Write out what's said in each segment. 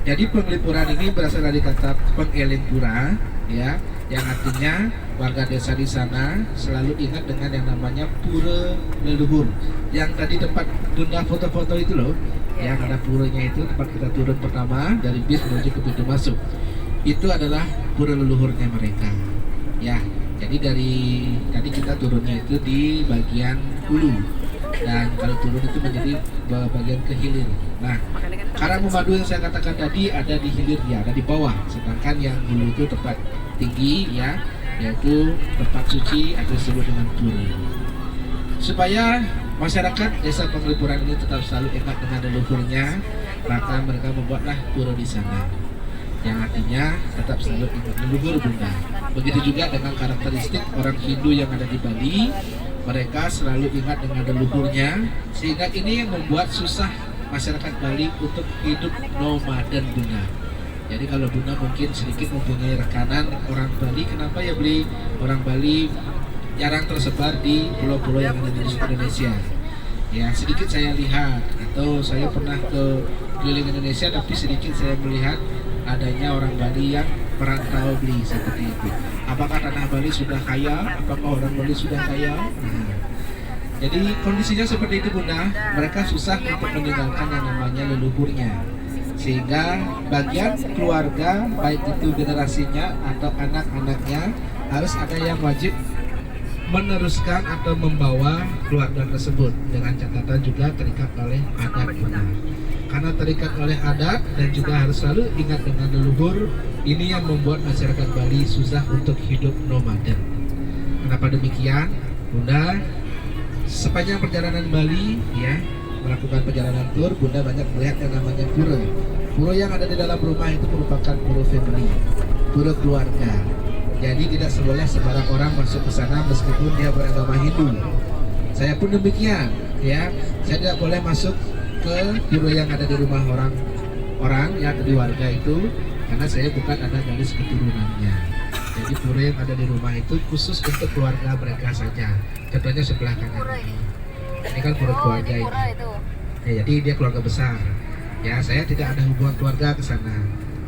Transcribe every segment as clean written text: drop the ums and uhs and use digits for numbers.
Jadi penglipuran ini berasal dari kata pengelipura, ya, yang artinya warga desa di sana selalu ingat dengan yang namanya pura leluhur. Yang tadi tempat Bunda foto-foto itu loh, yang ada puranya itu tempat kita turun pertama dari bis menuju ke pintu masuk. Itu adalah pura leluhurnya mereka. Ya, jadi dari tadi kita turunnya itu di bagian hulu. Dan kalau turun itu menjadi bagian ke hilir. Nah, karang madu yang saya katakan tadi ada di hilir, ya, ada di bawah. Sedangkan yang hulu itu tempat tinggi, ya, yaitu tempat suci atau disebut dengan pura. Supaya masyarakat desa Penglipuran ini tetap selalu ingat dengan leluhurnya, maka mereka membuatlah pura di sana. Yang artinya tetap selalu ingat leluhur Bunda. Begitu juga dengan karakteristik orang Hindu yang ada di Bali. Mereka selalu ingat dengan leluhurnya, sehingga ini yang membuat susah masyarakat Bali untuk hidup nomaden Bunda. Jadi kalau Bunda mungkin sedikit mempunyai rekanan orang Bali, kenapa ya beli orang Bali jarang tersebar di pulau-pulau yang ada di Indonesia. Ya, sedikit saya lihat, atau saya pernah ke keliling Indonesia, tapi sedikit saya melihat adanya orang Bali yang merantau beli seperti itu. Apakah tanah Bali sudah kaya? Apakah orang Bali sudah kaya? Nah, jadi kondisinya seperti itu Bunda. Mereka susah untuk meninggalkan yang namanya leluhurnya. Sehingga bagian keluarga, baik itu generasinya atau anak-anaknya, harus ada yang wajib meneruskan atau membawa keluarga tersebut, dengan catatan juga terikat oleh adat Bunda. Karena terikat oleh adat dan juga harus selalu ingat dengan leluhur, ini yang membuat masyarakat Bali susah untuk hidup nomaden. Kenapa demikian? Bunda, sepanjang perjalanan Bali, ya, melakukan perjalanan tur, Bunda banyak melihat yang namanya pura. Pura yang ada di dalam rumah itu merupakan pura family, pura keluarga. Jadi tidak boleh sembarang orang masuk ke sana meskipun dia beragama Hindu. Saya pun demikian, ya. Saya tidak boleh masuk ke pura yang ada di rumah orang yang di warga itu, karena saya bukan ada garis keturunannya. Jadi pura yang ada di rumah itu khusus untuk keluarga mereka saja. Contohnya sebelah kanan ini kan pura keluarga ini. Ya, jadi dia keluarga besar. Ya, saya tidak ada hubungan keluarga ke sana.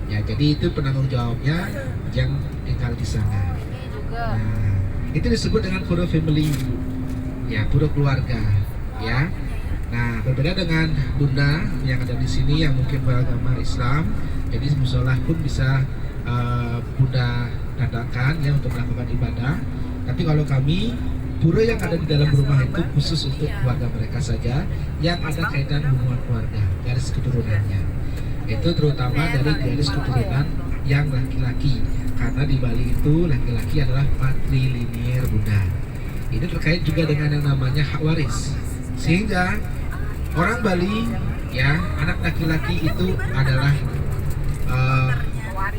Ya, jadi itu penanggung jawabnya yang tinggal di sana. Nah, itu disebut dengan pura family. Ya, pura keluarga. Ya. Nah, berbeda dengan Bunda yang ada di sini yang mungkin beragama Islam, jadi musola pun bisa Bunda datangkan ya untuk melakukan ibadah. Tapi kalau kami, pura yang ada di dalam rumah itu khusus untuk keluarga mereka saja yang ada kaitan hubungan keluarga, garis keturunannya. Itu terutama dari garis keturunan yang laki-laki, karena di Bali itu laki-laki adalah matrilinear Bunda. Ini terkait juga dengan yang namanya hak waris, sehingga orang Bali, ya, anak laki-laki itu adalah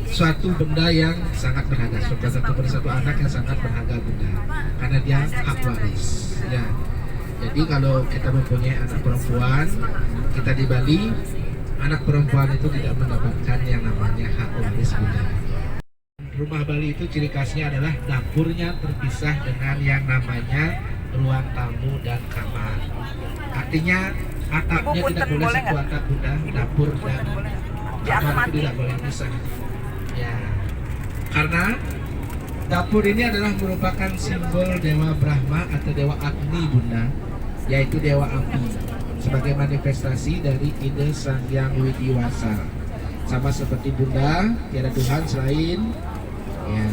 suatu benda yang sangat berharga, satu anak yang sangat berharga Bunda, karena dia hak waris. Ya, jadi kalau kita mempunyai anak perempuan, kita di Bali, anak perempuan itu tidak mendapatkan yang namanya hak waris Bunda. Rumah Bali itu ciri khasnya adalah dapurnya terpisah dengan yang namanya ruang tamu dan kamar. Artinya atapnya tidak boleh satu atap Bunda, dapur dan kamar itu tidak boleh pisah. Ya, karena dapur ini adalah merupakan simbol Dewa Brahma atau Dewa Agni Bunda, yaitu Dewa Api, sebagai manifestasi dari ide Sang Hyang Widiwasa. Sama seperti Bunda, tiada Tuhan selain, ya,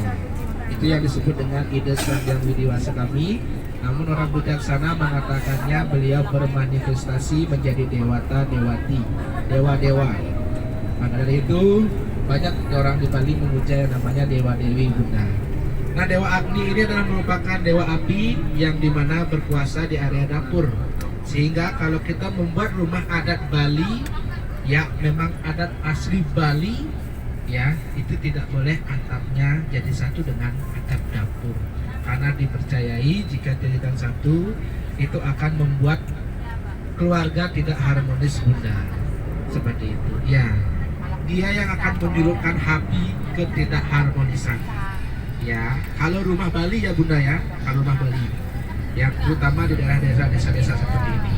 itu yang disebut dengan ide Sang Hyang Widiwasa kami. Namun orang bijaksana mengatakannya beliau bermanifestasi menjadi dewata, dewati, dewa-dewa. Maka dari itu banyak orang di Bali memuja yang namanya dewa-dewi Bunda. Nah, Dewa Agni ini adalah merupakan dewa api yang dimana berkuasa di area dapur. Sehingga kalau kita membuat rumah adat Bali, ya memang adat asli Bali, ya itu tidak boleh atapnya jadi satu dengan atap dapur. Karena dipercayai jika dijadikan satu, itu akan membuat keluarga tidak harmonis Bunda. Seperti itu. Ya, dia yang akan menyuruhkan api ketidakharmonisan. Ya, kalau rumah Bali ya Bunda ya, kalau rumah Bali, yang terutama di daerah desa-desa seperti ini.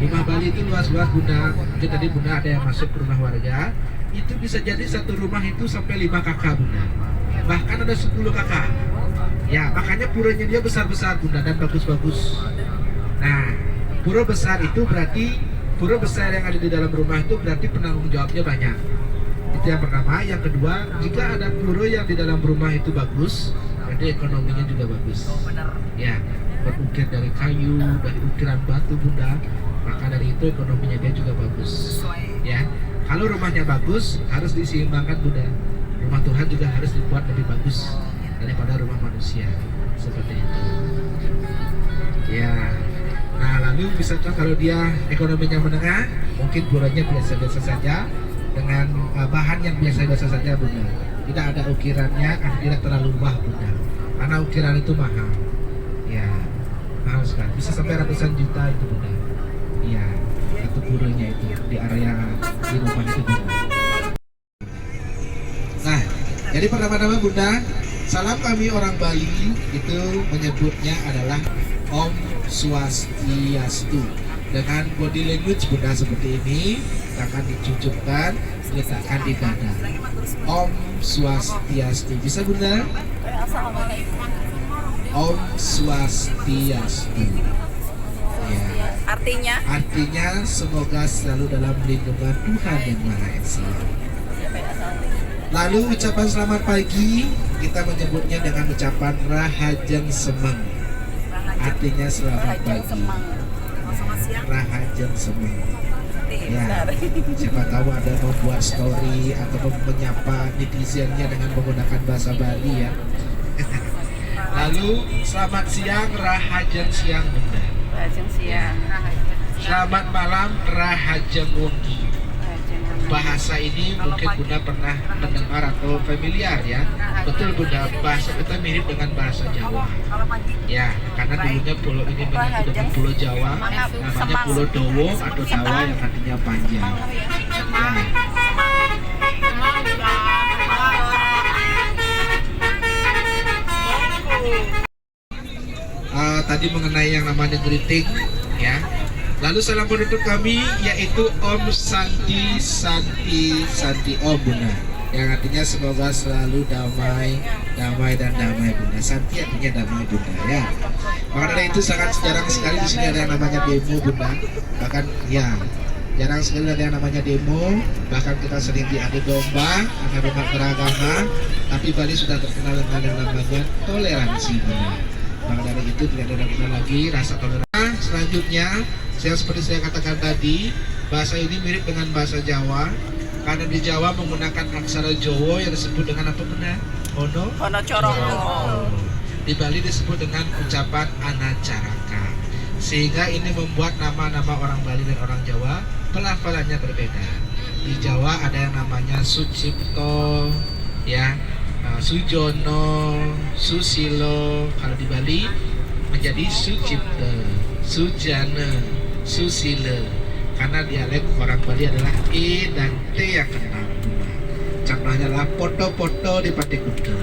Rumah Bali itu luas-luas Bunda. Mungkin tadi Bunda ada yang masuk ke rumah warga, itu bisa jadi satu rumah itu sampai 5 kakak Bunda, bahkan ada 10 kakak ya. Makanya puranya dia besar-besar Bunda dan bagus-bagus. Nah, pura besar itu berarti pura besar yang ada di dalam rumah itu berarti penanggung jawabnya banyak. Itu yang pertama. Yang kedua, jika ada pura yang di dalam rumah itu bagus, berarti ekonominya juga bagus ya, berukir dari kayu, dari ukiran batu Bunda, maka dari itu ekonominya dia juga bagus ya. Kalau rumahnya bagus, harus diseimbangkan Bunda. Rumah Tuhan juga harus dibuat lebih bagus daripada rumah manusia, seperti itu ya. Nah, lalu misalkan kalau dia ekonominya menengah, mungkin puranya biasa-biasa saja dengan bahan yang biasa-biasa saja Bunda. Tidak ada ukirannya, tidak terlalu wah Bunda, karena ukiran itu mahal ya, mahal sekali, bisa sampai ratusan juta itu Bunda ya, satu puranya itu di area di rumah itu Bunda. Nah, jadi pertama-tama Bunda, salam kami orang Bali itu menyebutnya adalah Om Swastiastu. Dengan body language Bunda seperti ini, akan dicucukkan, diletakkan di dada. Om Swastiastu. Bisa Bunda? Om Swastiastu. Ya. Artinya semoga selalu dalam lindungan Tuhan Yang Maha Esa. Lalu ucapan selamat pagi kita menyebutnya dengan ucapan Rahajeng Semeng. Artinya selamat pagi. Rahajeng Semeng. Ya, siapa tahu ada membuat story atau menyapa netizennya dengan menggunakan bahasa Bali ya. Lalu selamat siang Rahajeng Siang Bunda. Rahajeng siang. Selamat malam Rahajeng Wengi. Bahasa ini mungkin Bunda pernah mendengar atau familiar ya. Betul Bunda, bahasa kita mirip dengan bahasa Jawa ya, karena dulunya pulau ini menyatu dengan pulau Jawa, namanya Pulau Dowo atau Dawa yang artinya panjang ya. Tadi mengenai yang namanya greeting ya. Lalu salam penutup kami yaitu Om Santi Santi Santi Om Bunda, yang artinya semoga selalu damai, damai dan damai Bunda. Santi artinya damai Bunda ya. Maka dari itu sangat jarang sekali di sini ada yang namanya demo Bunda. Bahkan ya jarang sekali ada yang namanya demo. Bahkan kita sering diadu domba karena umat beragama. Tapi Bali sudah terkenal dengan yang namanya toleransi Bunda. Maka dari itu tidak ada lagi rasa toleransi. Selanjutnya, seperti saya katakan tadi, bahasa ini mirip dengan bahasa Jawa. Karena di Jawa menggunakan aksara Jawa yang disebut dengan apa Bunda? Ono Coroko. Di Bali disebut dengan ucapan Anacaraka. Sehingga ini membuat nama-nama orang Bali dan orang Jawa pelafalannya berbeda. Di Jawa ada yang namanya Sucipto, ya, Sujono, Susilo. Kalau di Bali menjadi Sucipto, Sujana, Susile. Karena dialek orang Bali adalah E dan T yang kena. Contohnya adalah foto-foto di Pati Kuda.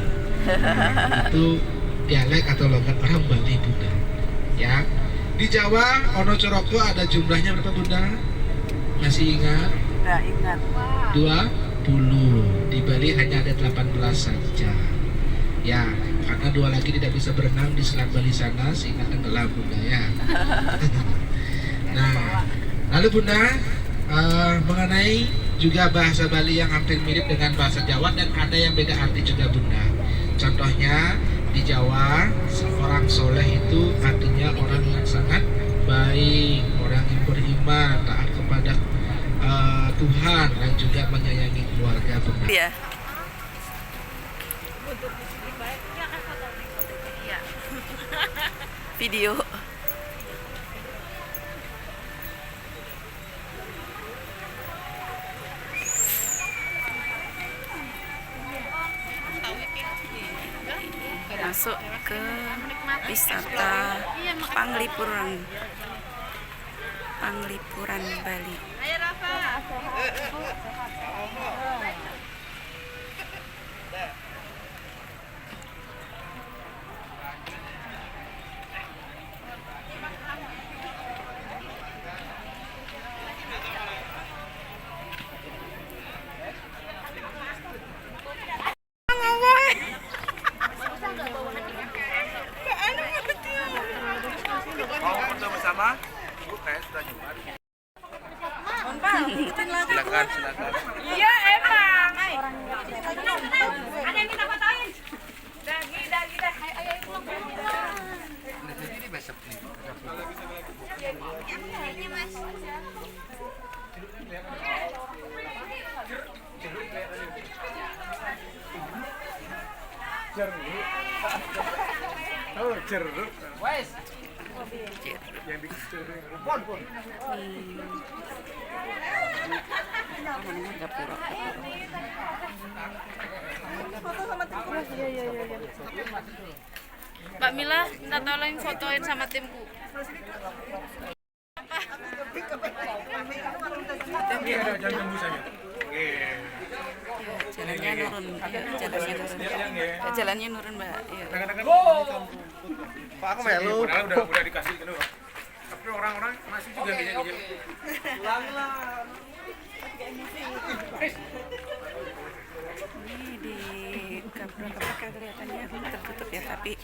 Nah, itu dialek atau logat orang Bali Bunda. Ya, di Jawa Ono Coroko ada jumlahnya berapa Bunda? Masih ingat? Nggak ingat. 20. Di Bali hanya ada 18 saja. Ya, karena 2 lagi tidak bisa berenang di Selat Bali sana sehingga tenggelam Bunda ya. Nah, lalu Bunda mengenai juga bahasa Bali yang hampir mirip dengan bahasa Jawa dan ada yang beda arti juga Bunda. Contohnya di Jawa seorang soleh itu artinya orang yang sangat baik, orang yang beriman, taat kepada Tuhan dan juga menyayangi keluarga Bunda. Iya. Video. Masuk ke wisata Panglipuran Bali. Oh, jeruk. Wes. Jeruk. Yang dikecilin. Pon. Gapura. Mbak Mila, minta tolong fotoin sama timku. Ini ada jam tembusannya. Jalannya nurun. Jalannya nurun, Mbak. Iya. Pak aku melu. Padahal udah dikasih gitu. Tapi orang-orang masih juga gini-gini. Ini di Gapura kelihatannya tertutup ya, tapi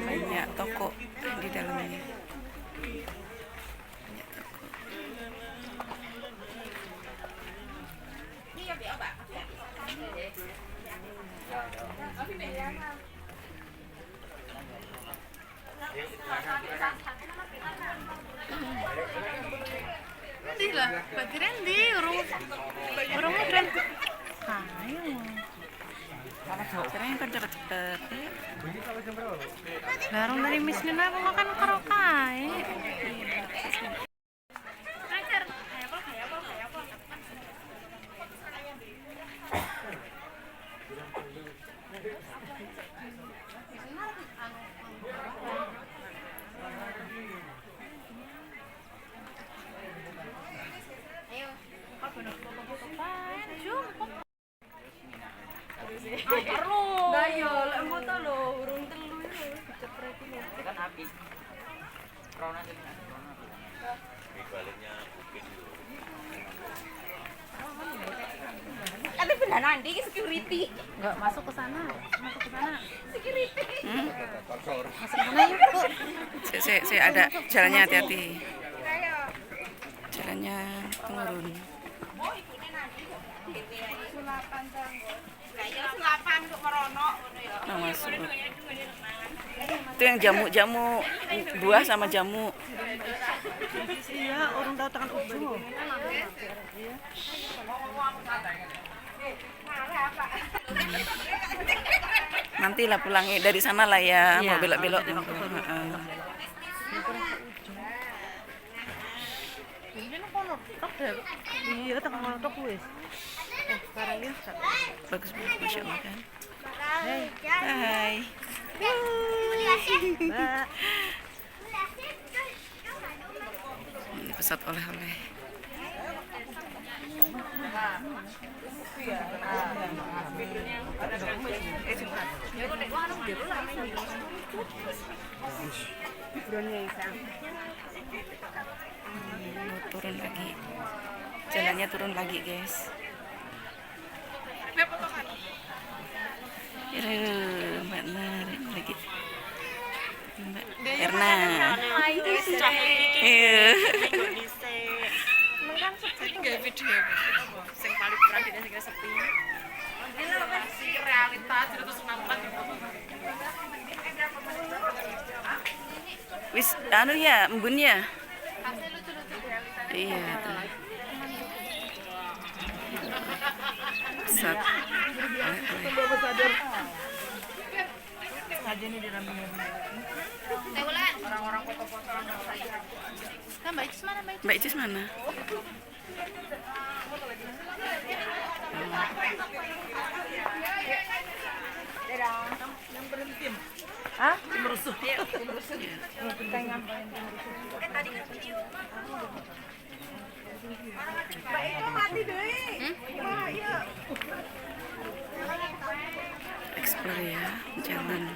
banyak toko di dalamnya. Banyak toko. Di lah, bagian di urung kan. Ayo. Sekarang kan cepet-cepet. Larung dari miskin aku makan kerokai. Lah yo, lek foto lho, urung telu lho, dicepret iki. Kan api. Corona sih. Tapi benar nanti security. Enggak masuk ke sana. Masuk ke sana. Security. Masuk ke sana yuk, Bu. Saya ada jalannya hati-hati. Jalannya turun. Kayak sulapan untuk merono ngono ya. Nah, masuk. Itu yang jamu buah sama jamu. Iya, orang tahu tekan ujung. Nanti lah pulangnya dari sana lah ya, mau belok-belok. Heeh. Iya, tekan tok wis. Sekarang ya. Bagus banget, Masya Allah kan. Hai. Hai. Mbak. Pesat oleh-oleh. Turun lagi. Jalannya turun lagi, guys. Mbak Nari lagi. Mbak Erna. Iya. Gak video. Sing paling kurang di sing sepi. Ini lho kan realitas 164. Wis anu ya, embun ya. Iya tuh. Pesat. Orang-orang foto-foto saja. Nah, Mbak Icis mana, Mbak Icis? Mbak Icis mana? Hah? Merusuh. Mbak itu mati deh. Iya. Explore ya, jalan.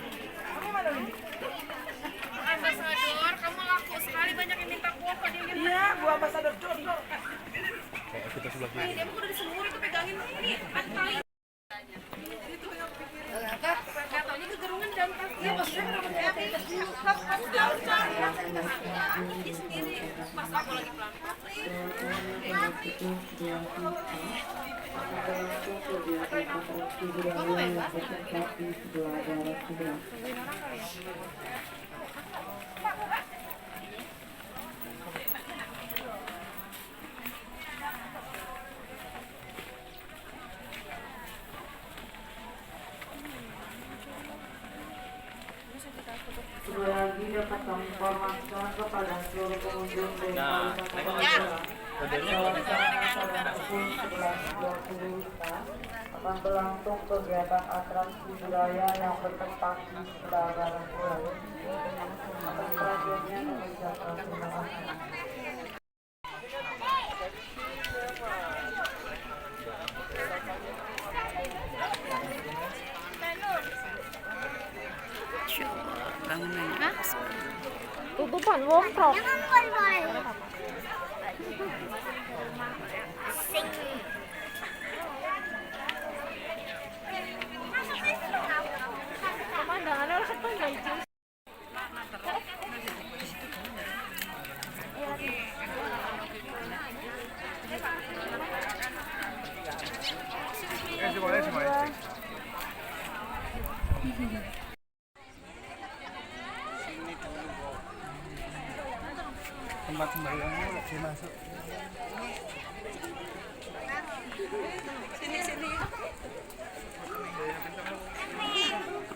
Ambasador, kamu laku sekali, banyak yang minta foto dia. Iya, gua ambasador Jodor. Dia udah disemur itu pegangin ini. Katanya kegerungan dan ya maksudnya dia sendiri pas aku lagi pelan. Kamu bebas? kami informasikan kepada seluruh pengunjung Nah, pukul 11.20 akan berlangsung kegiatan atraksi budaya yang bertempat di sebelah barat pulau. Atas perhatiannya kami ucapkan terima kasih. Bangunannya. Tutupan wongkrok. Pemandangannya orang ketemu itu. tempat sembahyangnya lagi masuk. Sini.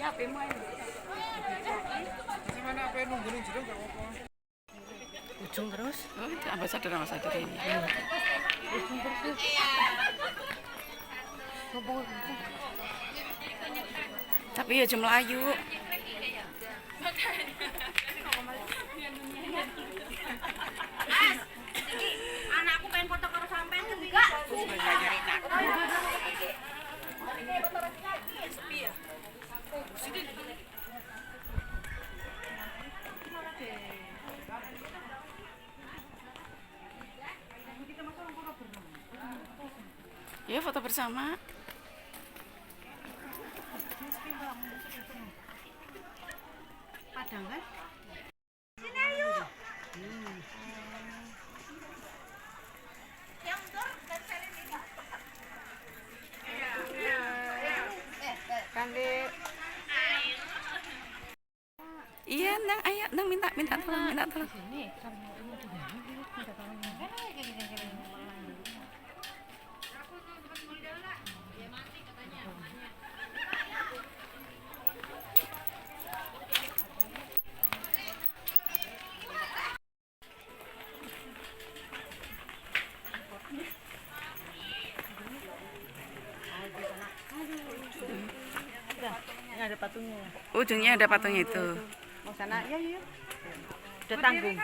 Ya, main. Gimana apa nunggu nih jero enggak apa-apa. Ujung terus? Oh, itu ambasador ini. Ujung terus. Tapi ya jam Melayu. Anakku pengen foto karo sampean enggak? Ya, foto bersama. Padang kan? Sini ayo. Yang tur dan Selin ini. Iya, ayo, minta tolong. Ada patungnya. Ujungnya ada patungnya itu. Mau sana ya. Udah tanggung.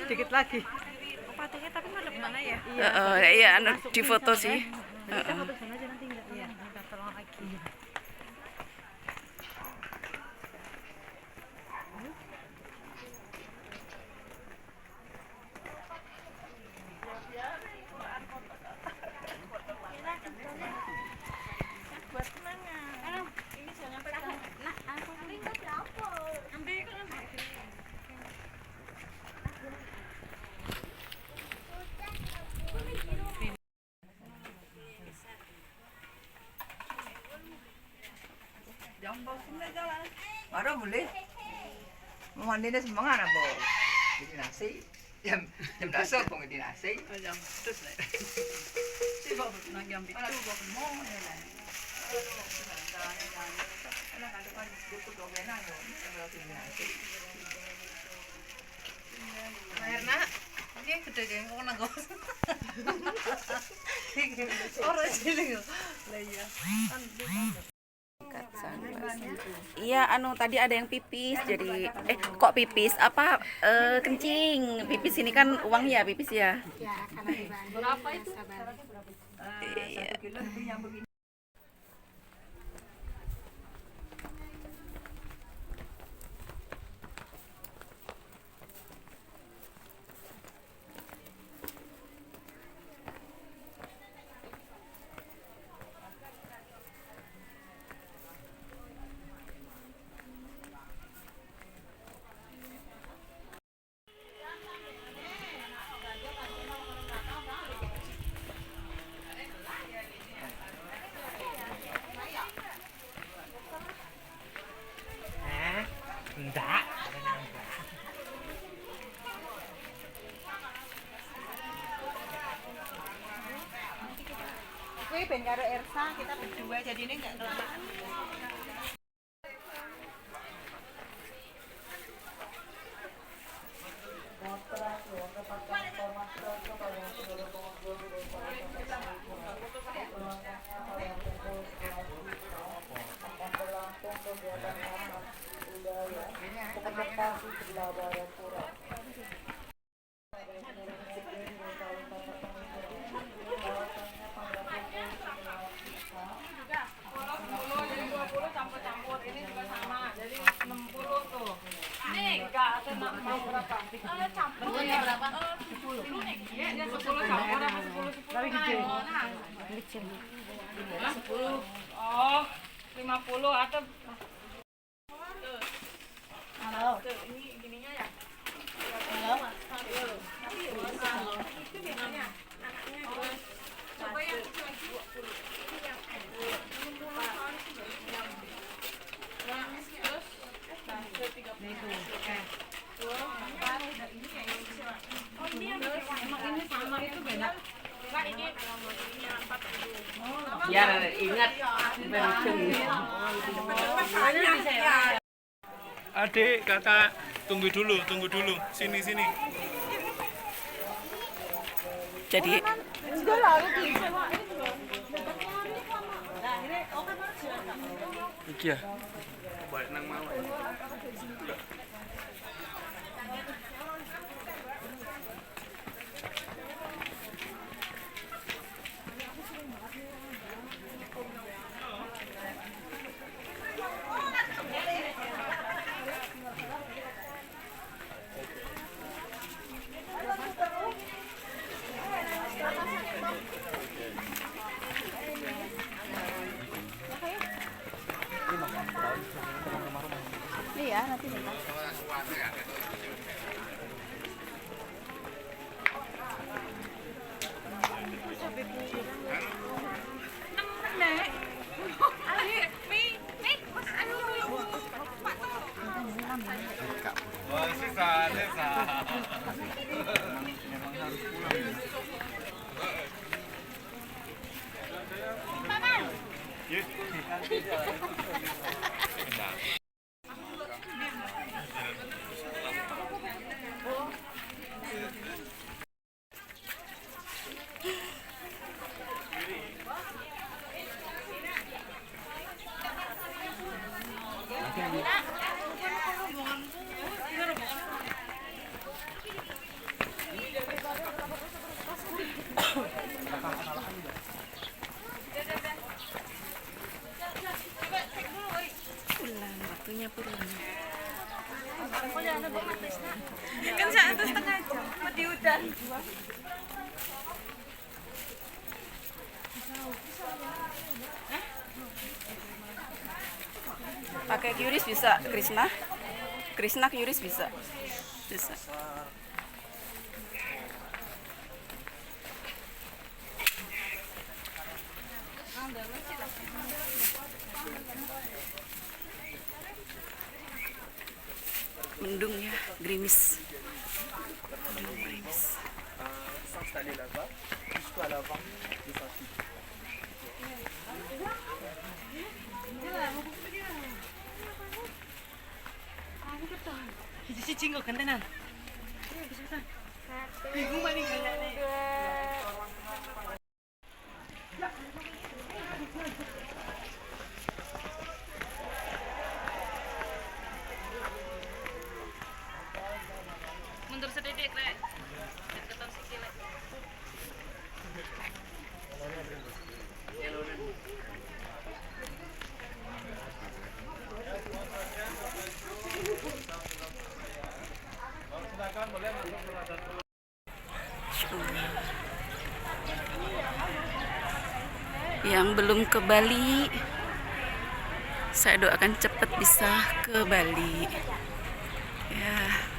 Sedikit lagi. Patungnya tapi madep mana ya? Iya, di foto sih. Kita foto sana aja nanti enggak. Iya, minta tolong lagi. Baru boleh. Mau mandinya semangat apa? Jadi nasi. Jam dasar kok jadi nasi. Jam terus lah. Si bawa nang jam itu bawa mau ya lah. Kalau kan depan buku dobenan yo, kalau jadi nasi. Karena dia gede geng kok nang gos. Orang cilik. Lah iya. Iya, tadi ada yang pipis, jadi kok pipis? Apa kencing? Pipis ini kan uang ya, pipis ya. Ya, karena di Bandung. Berapa itu? Iya. 1 kilo lebih yang begini. Enggak. Kuwi ben karo Ersa kita berdua jadi ini enggak kelamaan. terakhir dapatkan informasi kepada seluruh pengunjung desa wisata Ulangnya pada pukul 11 akan berlangsung kegiatan anak budaya seperti sebelah barat pura. Campur-campur ini juga sama, jadi 60 tuh. Nih, enggak ada mau berapa? Campur ya berapa? 10. Ya, 10 campur apa 10? Lebih kecil. Kecil. 10. Oh, 50 atau halo. Ini gininya ya? Halo. Itu biasanya anaknya coba yang 20. Biar ingat berhitung. Adik, kakak, tunggu dulu. Sini. Jadi iya. Balik nang mau. iya nanti pulang, waktunya pulang. kan 1,5 jam di udan. Pakai QRIS bisa, Krishna QRIS bisa. Mendung ya, gerimis. Si cinggo kentenan. Bingung maning kayaknya. Mundur sedikit, Rek. Deketan sikil, Rek. Yang belum ke Bali, saya doakan cepat bisa ke Bali. Ya.